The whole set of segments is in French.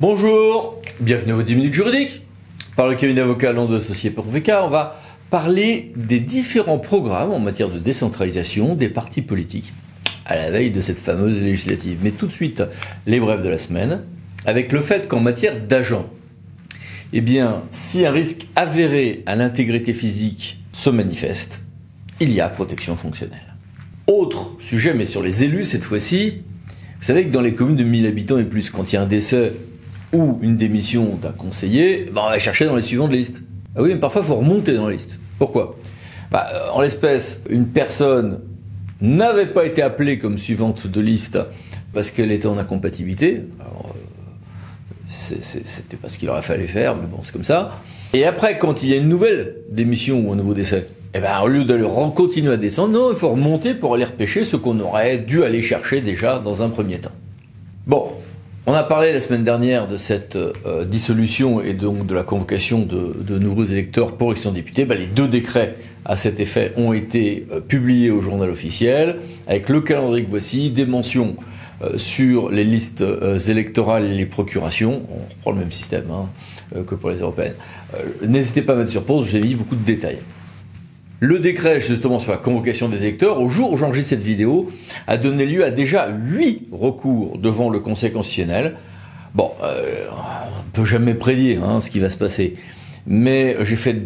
Bonjour, bienvenue aux 10 minutes juridiques. Par le cabinet avocat Landau Associés pour VK, on va parler des différents programmes en matière de décentralisation des partis politiques à la veille de cette fameuse législative. Mais tout de suite, les brèves de la semaine, avec le fait qu'en matière d'agents, eh bien, si un risque avéré à l'intégrité physique se manifeste, il y a protection fonctionnelle. Autre sujet, mais sur les élus cette fois-ci, vous savez que dans les communes de 1000 habitants et plus, quand il y a un décès ou une démission d'un conseiller, on va chercher dans les suivants de liste. Ah oui, mais parfois il faut remonter dans la liste. Pourquoi ? En l'espèce, une personne n'avait pas été appelée comme suivante de liste parce qu'elle était en incompatibilité. Alors, c'était pas ce qu'il aurait fallu faire, mais bon, c'est comme ça. Et après, quand il y a une nouvelle démission ou un nouveau décès, au lieu d'aller continuer à descendre, non, il faut remonter pour aller repêcher ce qu'on aurait dû aller chercher déjà dans un premier temps. Bon, on a parlé la semaine dernière de cette dissolution et donc de la convocation de nouveaux électeurs pour élection de députés. Les deux décrets à cet effet ont été publiés au journal officiel, avec le calendrier que voici, des mentions sur les listes électorales et les procurations. On reprend le même système que pour les européennes. N'hésitez pas à mettre sur pause, j'ai mis beaucoup de détails. Le décret, justement, sur la convocation des électeurs, au jour où j'enregistre cette vidéo, a donné lieu à déjà 8 recours devant le Conseil constitutionnel. Bon, on ne peut jamais prédire ce qui va se passer. Mais j'ai fait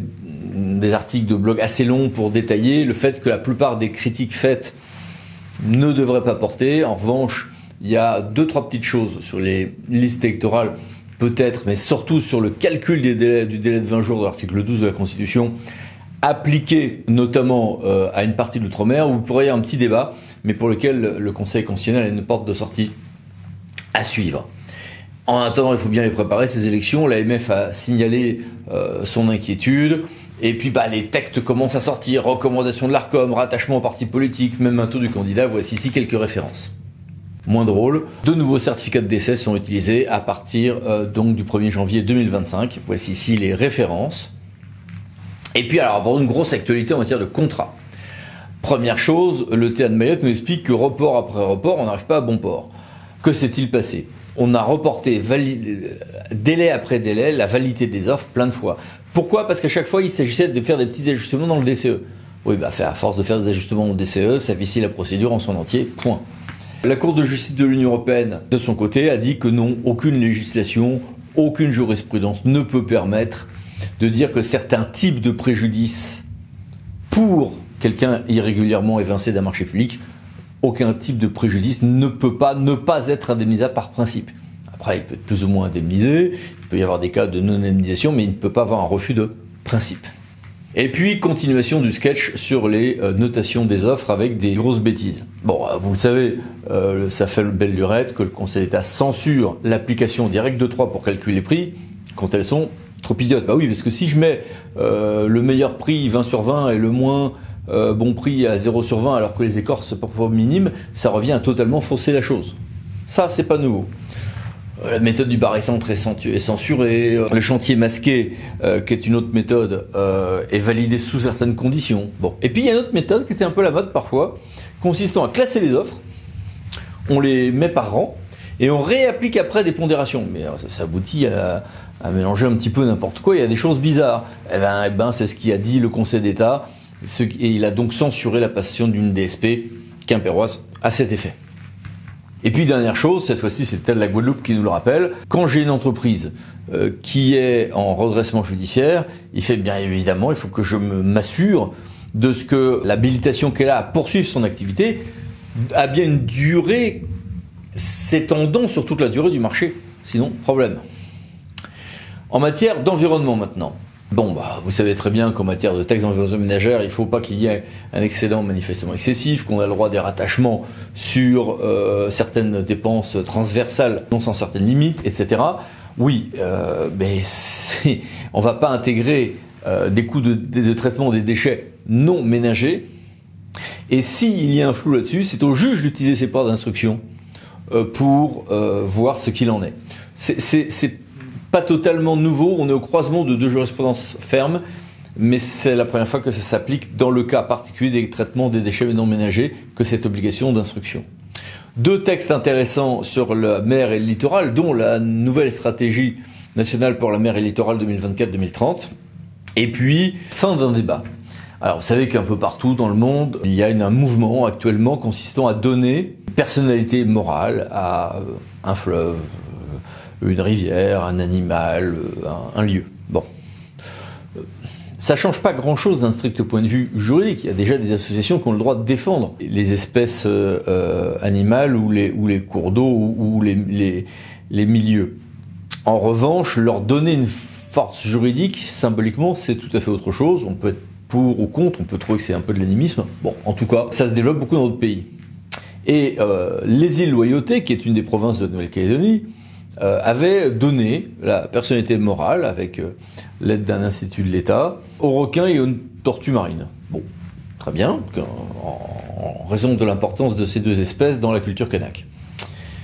des articles de blog assez longs pour détailler le fait que la plupart des critiques faites ne devraient pas porter. En revanche, il y a 2-3 petites choses sur les listes électorales, peut-être, mais surtout sur le calcul du délai de 20 jours de l'article 12 de la Constitution, appliqué notamment à une partie de l'outre-mer, où il pourrait y avoir un petit débat, mais pour lequel le Conseil constitutionnel a une porte de sortie à suivre. En attendant, il faut bien les préparer, ces élections. L'AMF a signalé son inquiétude, et puis les textes commencent à sortir, recommandations de l'ARCOM, rattachement au parti politique, même un taux du candidat. Voici ici quelques références. Moins drôle, de nouveaux certificats de décès sont utilisés à partir donc du 1er janvier 2025. Voici ici les références. Et puis alors, pour une grosse actualité en matière de contrat. Première chose, le TA de Mayotte nous explique que report après report, on n'arrive pas à bon port. Que s'est-il passé ? On a reporté délai après délai la validité des offres plein de fois. Pourquoi ? Parce qu'à chaque fois, il s'agissait de faire des petits ajustements dans le DCE. Oui, à force de faire des ajustements dans le DCE, ça vicie la procédure en son entier, point. La Cour de justice de l'Union européenne, de son côté, a dit que non, aucune législation, aucune jurisprudence ne peut permettre de dire que certains types de préjudices pour quelqu'un irrégulièrement évincé d'un marché public, aucun type de préjudice ne peut pas ne pas être indemnisable par principe. Après, il peut être plus ou moins indemnisé, il peut y avoir des cas de non-indemnisation, mais il ne peut pas avoir un refus de principe. Et puis, continuation du sketch sur les notations des offres avec des grosses bêtises. Bon, vous le savez, ça fait belle lurette que le Conseil d'État censure l'application des règles de 3 pour calculer les prix quand elles sont trop idiotes. Oui, parce que si je mets le meilleur prix 20 sur 20 et le moins bon prix à 0 sur 20 alors que les écarts sont parfois minimes, ça revient à totalement fausser la chose. Ça, c'est pas nouveau. La méthode du barycentre est censurée. Le chantier masqué, qui est une autre méthode, est validé sous certaines conditions. Bon. Et puis il y a une autre méthode qui était un peu la mode parfois, consistant à classer les offres, on les met par rang, et on réapplique après des pondérations. Mais ça aboutit à mélanger un petit peu n'importe quoi. Il y a des choses bizarres. C'est ce qu'a dit le Conseil d'État, et il a donc censuré la passation d'une DSP quimpéroise à cet effet. Et puis dernière chose, cette fois-ci c'est peut-être la Guadeloupe qui nous le rappelle, quand j'ai une entreprise qui est en redressement judiciaire, il fait bien évidemment, il faut que je m'assure de ce que l'habilitation qu'elle a à poursuivre son activité a bien une durée s'étendant sur toute la durée du marché, sinon problème. En matière d'environnement maintenant. Vous savez très bien qu'en matière de taxes d'environnement ménagère, il ne faut pas qu'il y ait un excédent manifestement excessif, qu'on a le droit des rattachements sur certaines dépenses transversales, non sans certaines limites, etc. Oui, mais on ne va pas intégrer des coûts de traitement des déchets non ménagers. Et s'il y a un flou là-dessus, c'est au juge d'utiliser ses pouvoirs d'instruction pour voir ce qu'il en est. C'est pas totalement nouveau, on est au croisement de deux jurisprudences fermes, mais c'est la première fois que ça s'applique dans le cas particulier des traitements des déchets non ménagers que cette obligation d'instruction. 2 textes intéressants sur la mer et le littoral, dont la nouvelle stratégie nationale pour la mer et le littoral 2024-2030. Et puis, fin d'un débat. Alors, vous savez qu'un peu partout dans le monde, il y a un mouvement actuellement consistant à donner une personnalité morale à un fleuve, une rivière, un animal, un lieu. Bon. Ça change pas grand-chose d'un strict point de vue juridique. Il y a déjà des associations qui ont le droit de défendre les espèces animales ou les cours d'eau ou les milieux. En revanche, leur donner une force juridique, symboliquement, c'est tout à fait autre chose. On peut être pour ou contre, on peut trouver que c'est un peu de l'animisme. Bon, en tout cas, ça se développe beaucoup dans d'autres pays. Et les îles Loyauté, qui est une des provinces de Nouvelle-Calédonie, avait donné la personnalité morale, avec l'aide d'un institut de l'État, aux requins et aux tortues marines. Bon, très bien, en raison de l'importance de ces 2 espèces dans la culture kanak.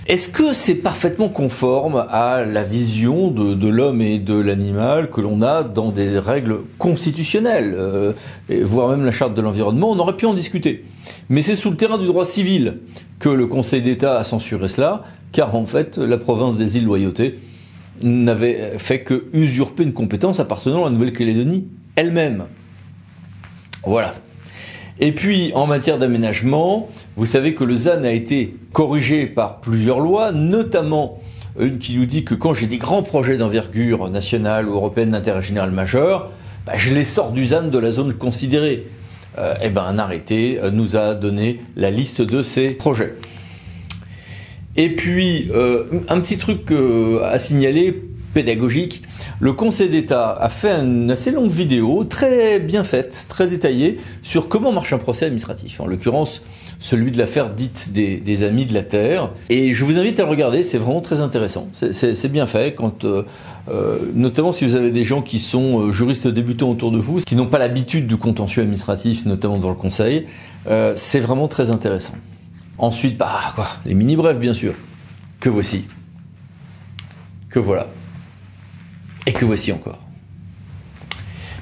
Est-ce que c'est parfaitement conforme à la vision de l'homme et de l'animal que l'on a dans des règles constitutionnelles, voire même la charte de l'environnement? On aurait pu en discuter. Mais c'est sous le terrain du droit civil que le Conseil d'État a censuré cela, car en fait, la province des îles Loyauté n'avait fait que usurper une compétence appartenant à la Nouvelle-Calédonie elle-même. Voilà. Et puis, en matière d'aménagement, vous savez que le ZAN a été corrigé par plusieurs lois, notamment une qui nous dit que quand j'ai des grands projets d'envergure nationale ou européenne d'intérêt général majeur, je les sors du ZAN de la zone considérée. Un arrêté nous a donné la liste de ces projets. Et puis, un petit truc à signaler, pédagogique, le Conseil d'État a fait une assez longue vidéo, très bien faite, très détaillée, sur comment marche un procès administratif. En l'occurrence, celui de l'affaire dite des Amis de la Terre. Et je vous invite à le regarder, c'est vraiment très intéressant. C'est bien fait, notamment si vous avez des gens qui sont juristes débutants autour de vous, qui n'ont pas l'habitude du contentieux administratif, notamment devant le Conseil. C'est vraiment très intéressant. Ensuite, les mini-brefs, bien sûr. Que voici. Que voilà. Et que voici encore.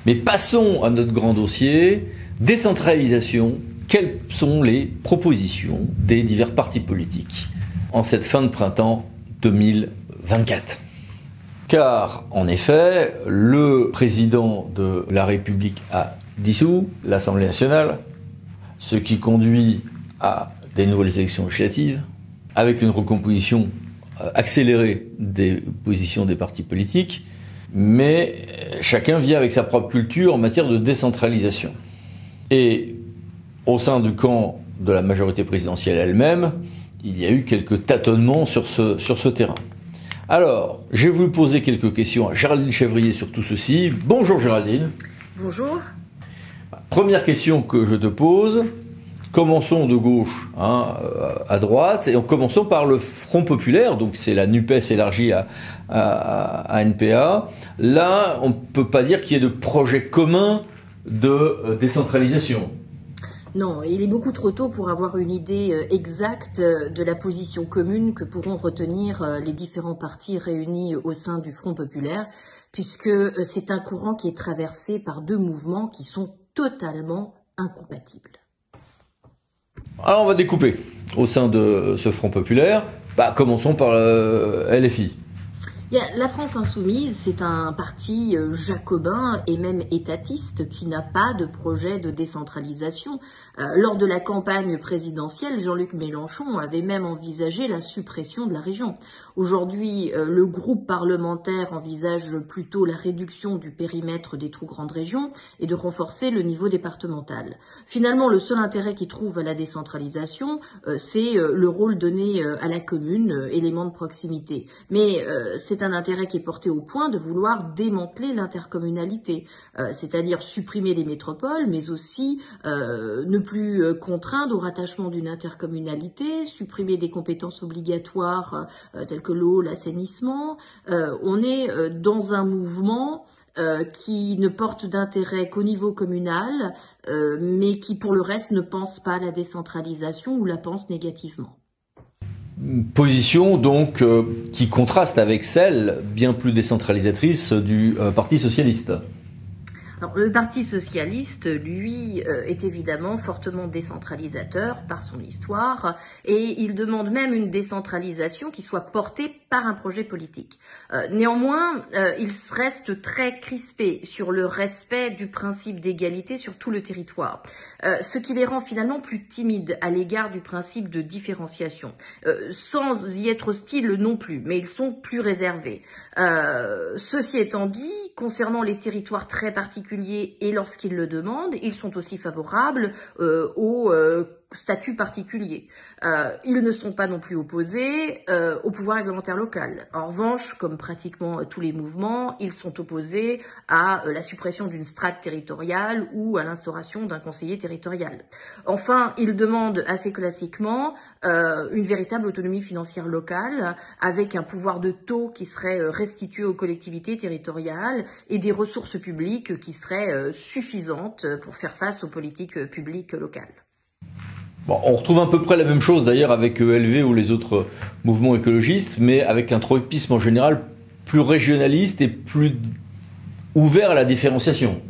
Mais passons à notre grand dossier, décentralisation. Quelles sont les propositions des divers partis politiques en cette fin de printemps 2024? Car, en effet, le président de la République a dissous l'Assemblée nationale, ce qui conduit à des nouvelles élections législatives, avec une recomposition accélérée des positions des partis politiques, mais chacun vient avec sa propre culture en matière de décentralisation. Et au sein du camp de la majorité présidentielle elle-même, il y a eu quelques tâtonnements sur ce terrain. Alors, j'ai voulu poser quelques questions à Géraldine Chevrier sur tout ceci. Bonjour Géraldine. Bonjour. Première question que je te pose. Commençons de gauche à droite, et commençons par le Front Populaire, donc c'est la NUPES élargie à NPA. Là, on ne peut pas dire qu'il y ait de projet commun de décentralisation. Non, il est beaucoup trop tôt pour avoir une idée exacte de la position commune que pourront retenir les différents partis réunis au sein du Front Populaire, puisque c'est un courant qui est traversé par 2 mouvements qui sont totalement incompatibles. Alors on va découper au sein de ce Front Populaire. Commençons par le LFI. La France Insoumise, c'est un parti jacobin et même étatiste qui n'a pas de projet de décentralisation. Lors de la campagne présidentielle, Jean-Luc Mélenchon avait même envisagé la suppression de la région. Aujourd'hui, le groupe parlementaire envisage plutôt la réduction du périmètre des trop grandes régions et de renforcer le niveau départemental. Finalement, le seul intérêt qu'il trouve à la décentralisation, c'est le rôle donné à la commune, élément de proximité. Mais c'est un intérêt qui est porté au point de vouloir démanteler l'intercommunalité, c'est-à-dire supprimer les métropoles, mais aussi ne plus contraindre au rattachement d'une intercommunalité, supprimer des compétences obligatoires telles que l'eau, l'assainissement. On est dans un mouvement qui ne porte d'intérêt qu'au niveau communal, mais qui pour le reste ne pense pas à la décentralisation ou la pense négativement. Position donc qui contraste avec celle bien plus décentralisatrice du Parti socialiste. Alors, le Parti socialiste, lui, est évidemment fortement décentralisateur par son histoire et il demande même une décentralisation qui soit portée par un projet politique. Néanmoins, il reste très crispé sur le respect du principe d'égalité sur tout le territoire, ce qui les rend finalement plus timides à l'égard du principe de différenciation, sans y être hostiles non plus, mais ils sont plus réservés. Ceci étant dit, concernant les territoires très particuliers et lorsqu'ils le demandent, ils sont aussi favorables au statut particulier. Ils ne sont pas non plus opposés au pouvoir réglementaire local. En revanche, comme pratiquement tous les mouvements, ils sont opposés à la suppression d'une strate territoriale ou à l'instauration d'un conseiller territorial. Enfin, ils demandent assez classiquement une véritable autonomie financière locale avec un pouvoir de taux qui serait restitué aux collectivités territoriales et des ressources publiques qui seraient suffisantes pour faire face aux politiques publiques locales. Bon, on retrouve à peu près la même chose d'ailleurs avec ELV ou les autres mouvements écologistes, mais avec un tropisme en général plus régionaliste et plus ouvert à la différenciation.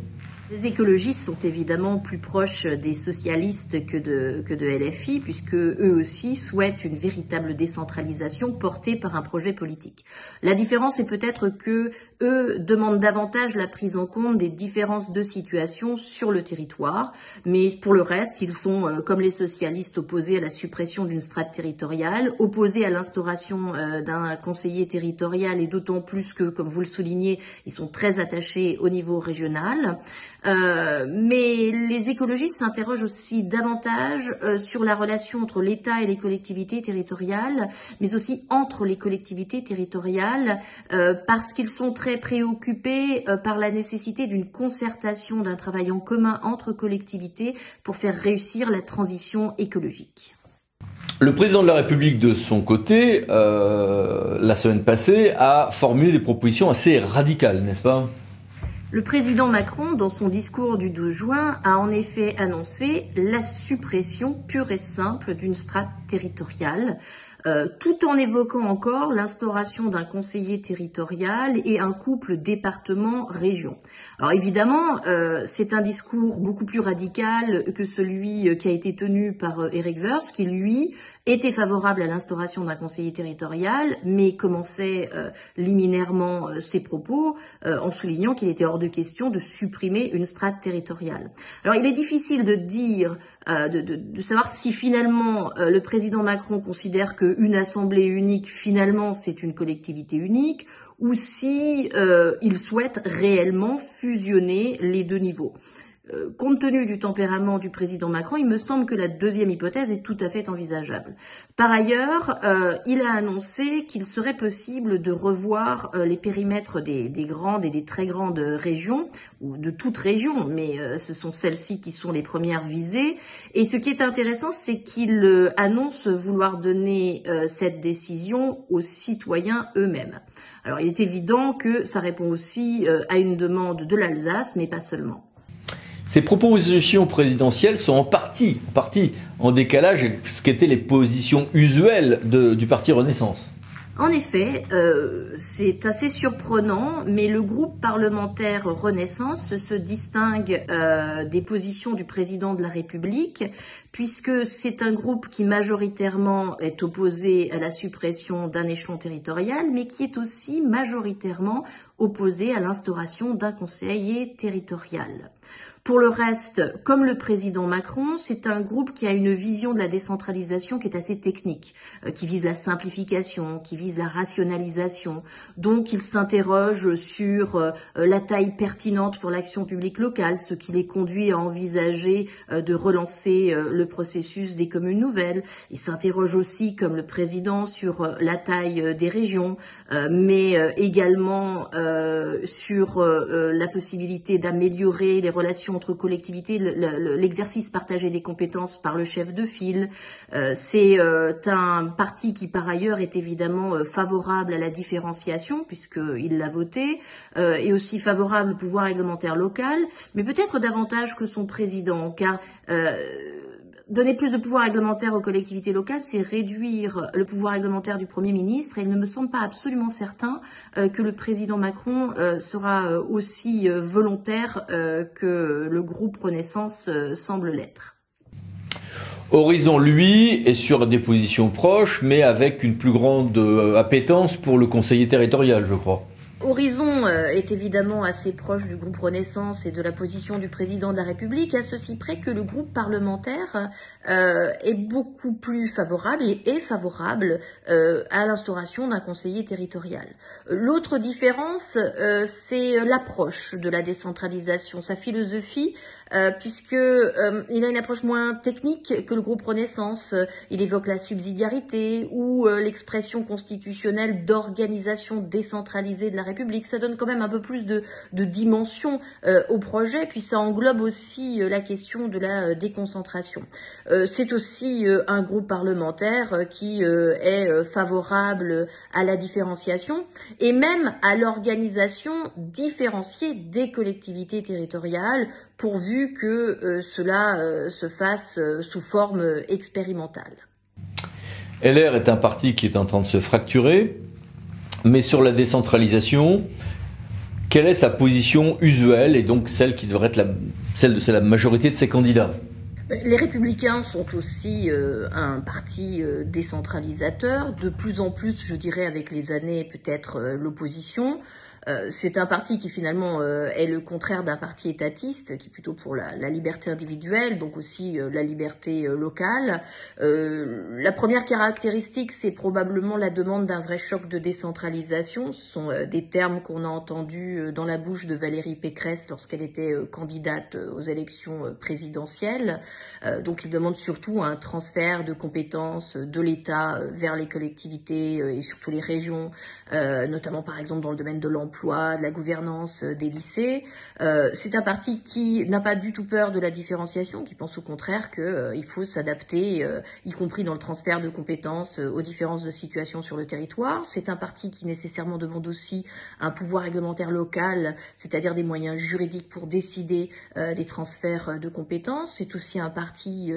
Les écologistes sont évidemment plus proches des socialistes que de LFI, puisque eux aussi souhaitent une véritable décentralisation portée par un projet politique. La différence est peut-être que eux demandent davantage la prise en compte des différences de situation sur le territoire, mais pour le reste, ils sont, comme les socialistes, opposés à la suppression d'une strate territoriale, opposés à l'instauration d'un conseiller territorial, et d'autant plus que, comme vous le soulignez, ils sont très attachés au niveau régional. Mais les écologistes s'interrogent aussi davantage sur la relation entre l'État et les collectivités territoriales, mais aussi entre les collectivités territoriales, parce qu'ils sont très préoccupés par la nécessité d'une concertation, d'un travail en commun entre collectivités pour faire réussir la transition écologique. Le président de la République, de son côté, la semaine passée, a formulé des propositions assez radicales, n'est-ce pas ? Le président Macron, dans son discours du 12 juin, a en effet annoncé la suppression pure et simple d'une strate territoriale, tout en évoquant encore l'instauration d'un conseiller territorial et un couple département-région. Alors évidemment, c'est un discours beaucoup plus radical que celui qui a été tenu par Éric Woerth, qui lui était favorable à l'instauration d'un conseiller territorial, mais commençait liminairement ses propos en soulignant qu'il était hors de question de supprimer une strate territoriale. Alors il est difficile de dire, de savoir si finalement le président Macron considère qu'une assemblée unique, finalement, c'est une collectivité unique, ou si il souhaite réellement fusionner les deux niveaux. Compte tenu du tempérament du président Macron, il me semble que la deuxième hypothèse est tout à fait envisageable. Par ailleurs, il a annoncé qu'il serait possible de revoir les périmètres des grandes et des très grandes régions, ou de toute région, mais ce sont celles-ci qui sont les premières visées. Et ce qui est intéressant, c'est qu'il annonce vouloir donner cette décision aux citoyens eux-mêmes. Alors il est évident que ça répond aussi à une demande de l'Alsace, mais pas seulement. Ces propositions présidentielles sont en partie en décalage avec ce qu'étaient les positions usuelles du parti Renaissance. En effet, c'est assez surprenant, mais le groupe parlementaire Renaissance se distingue des positions du président de la République, puisque c'est un groupe qui majoritairement est opposé à la suppression d'un échelon territorial, mais qui est aussi majoritairement opposé à l'instauration d'un conseiller territorial. Pour le reste, comme le président Macron, c'est un groupe qui a une vision de la décentralisation qui est assez technique, qui vise la simplification, qui vise la rationalisation. Donc, il s'interroge sur la taille pertinente pour l'action publique locale, ce qui les conduit à envisager de relancer le processus des communes nouvelles. Il s'interroge aussi, comme le président, sur la taille des régions, mais également sur la possibilité d'améliorer les relations entre collectivités, l'exercice partagé des compétences par le chef de file. C'est un parti qui par ailleurs est évidemment favorable à la différenciation puisqu'il l'a voté, et aussi favorable au pouvoir réglementaire local, mais peut-être davantage que son président, car Donner plus de pouvoir réglementaire aux collectivités locales, c'est réduire le pouvoir réglementaire du Premier ministre, et il ne me semble pas absolument certain que le président Macron sera aussi volontaire que le groupe Renaissance semble l'être. Horizon, lui, est sur des positions proches, mais avec une plus grande appétence pour le conseiller territorial, je crois. Horizon est évidemment assez proche du groupe Renaissance et de la position du président de la République, à ceci près que le groupe parlementaire est beaucoup plus favorable et est favorable à l'instauration d'un conseiller territorial. L'autre différence, c'est l'approche de la décentralisation, sa philosophie, puisque il a une approche moins technique que le groupe Renaissance. Il évoque la subsidiarité ou l'expression constitutionnelle d'organisation décentralisée de la République. Ça donne quand même un peu plus de dimension au projet, puis ça englobe aussi la question de la déconcentration. C'est aussi un groupe parlementaire qui est favorable à la différenciation et même à l'organisation différenciée des collectivités territoriales, pourvu que cela se fasse sous forme expérimentale. LR est un parti qui est en train de se fracturer, mais sur la décentralisation, quelle est sa position usuelle et donc celle qui devrait être celle de la majorité de ses candidats? Les Républicains sont aussi un parti décentralisateur, de plus en plus, je dirais, avec les années, peut-être l'opposition. C'est un parti qui finalement est le contraire d'un parti étatiste, qui est plutôt pour la liberté individuelle, donc aussi la liberté locale. La première caractéristique, c'est probablement la demande d'un vrai choc de décentralisation. Ce sont des termes qu'on a entendus dans la bouche de Valérie Pécresse lorsqu'elle était candidate aux élections présidentielles. Donc il demande surtout un transfert de compétences de l'État vers les collectivités et surtout les régions, notamment par exemple dans le domaine de l'emploi, de la gouvernance des lycées. C'est un parti qui n'a pas du tout peur de la différenciation, qui pense au contraire qu'il faut s'adapter, y compris dans le transfert de compétences, aux différences de situation sur le territoire. C'est un parti qui nécessairement demande aussi un pouvoir réglementaire local, c'est-à-dire des moyens juridiques pour décider des transferts de compétences. C'est aussi un parti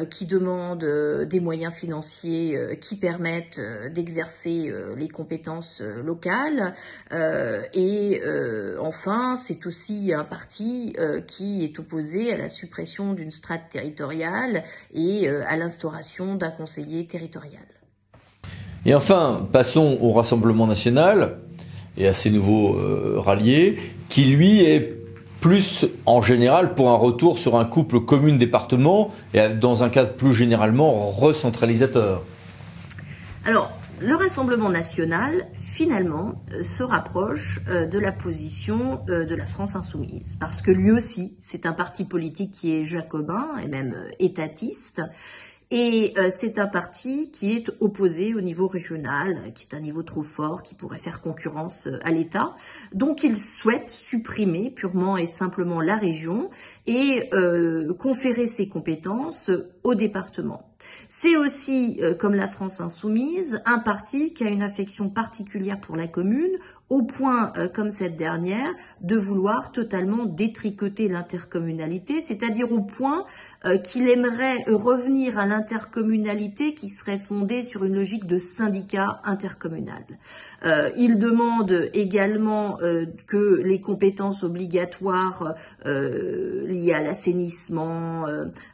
qui demande des moyens financiers qui permettent d'exercer les compétences locales. Et enfin, c'est aussi un parti qui est opposé à la suppression d'une strate territoriale et à l'instauration d'un conseiller territorial. Et enfin, passons au Rassemblement national et à ses nouveaux ralliés, qui lui est plus en général pour un retour sur un couple commune-département et dans un cadre plus généralement recentralisateur. Alors, le Rassemblement national, finalement, se rapproche de la position de la France insoumise, parce que lui aussi, c'est un parti politique qui est jacobin et même étatiste, et c'est un parti qui est opposé au niveau régional, qui est un niveau trop fort, qui pourrait faire concurrence à l'État. Donc il souhaite supprimer purement et simplement la région et conférer ses compétences au département. C'est aussi, comme la France insoumise, un parti qui a une affection particulière pour la commune, au point, comme cette dernière, de vouloir totalement détricoter l'intercommunalité, c'est-à-dire au point qu'il aimerait revenir à l'intercommunalité qui serait fondée sur une logique de syndicat intercommunal. Il demande également que les compétences obligatoires liées à l'assainissement,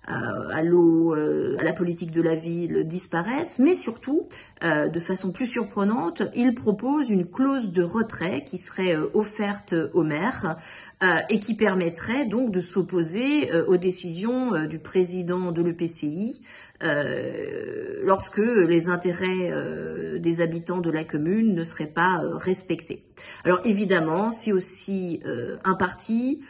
à l'eau, à la politique de la ville disparaissent, mais surtout, de façon plus surprenante, il propose une clause de retrait qui serait offerte aux maires et qui permettrait donc de s'opposer aux décisions du président de l'EPCI lorsque les intérêts des habitants de la commune ne seraient pas respectés. Alors évidemment, c'est aussi un parti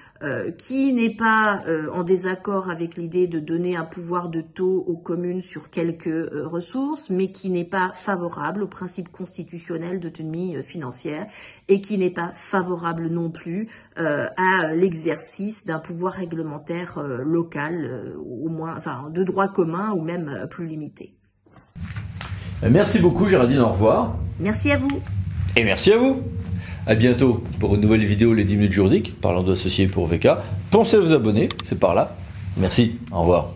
qui n'est pas en désaccord avec l'idée de donner un pouvoir de taux aux communes sur quelques ressources, mais qui n'est pas favorable au principe constitutionnel d'autonomie financière et qui n'est pas favorable non plus à l'exercice d'un pouvoir réglementaire local, au moins, enfin, de droit commun ou même plus limité. Merci beaucoup Géraldine, au revoir. Merci à vous. Et merci à vous. À bientôt pour une nouvelle vidéo, les 10 minutes juridiques, parlant d'associés pour VK. Pensez à vous abonner, c'est par là. Merci, au revoir.